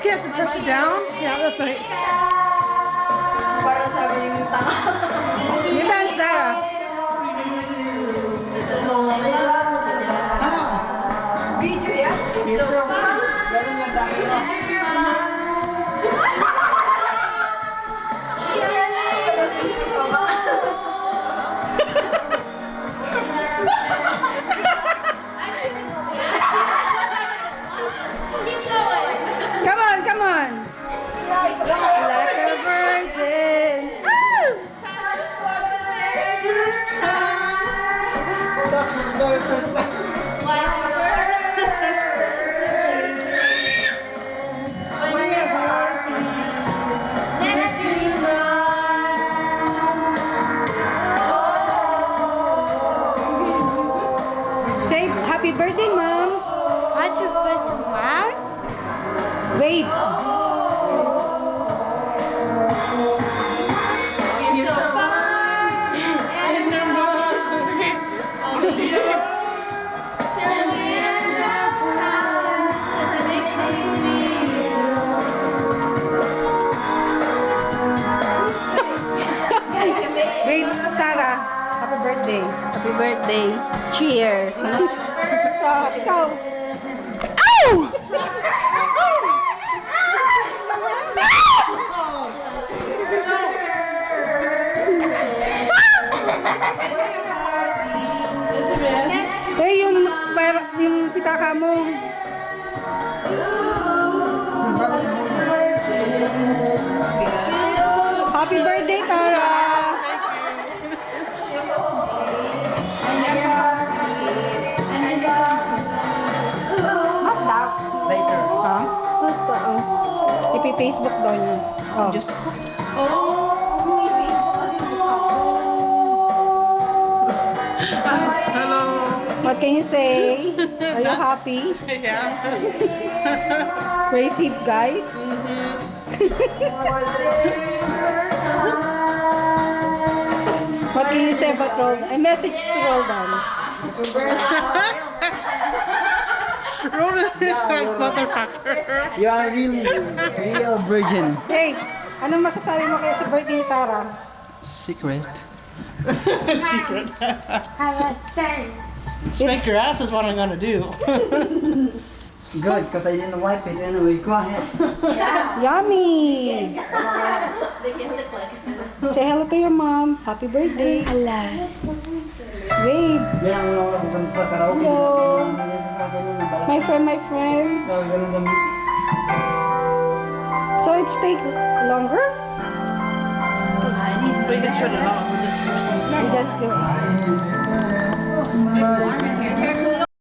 you have to press it down? Yeah, that's right. Para sabi yung tanga. You dance, Sarah. Video yan? Come on, come on. Like a virgin. Woo! Say happy birthday, Mom. Happy birthday, Mom. Wait. Wait, Sarah. Happy birthday. Happy birthday. Cheers. Ikaw. Ow! Eh, yung pitaka mo. Happy birthday, Tara! Later. Ha? Ipi-Facebook daw niya. Oh. Diyos ko. Hello. What can you say? Are you happy? Yeah. Receive, guys? What can you say about Roldan? A message to Roldan. Ronan is a motherfucker. You are real virgin. Hey, anong masasabi mo kayo sa birthday ni Tara? Secret. Secret. Spank your ass is what I'm gonna do. Good, because I didn't wipe it anyway. Go ahead. Yummy! Say hello to your mom. Happy birthday. Hello. Babe, Yan ang una ko sa karaoke. Hello. my friend. So it's take longer? We can shut it off. We'll just You just go. Warm in here.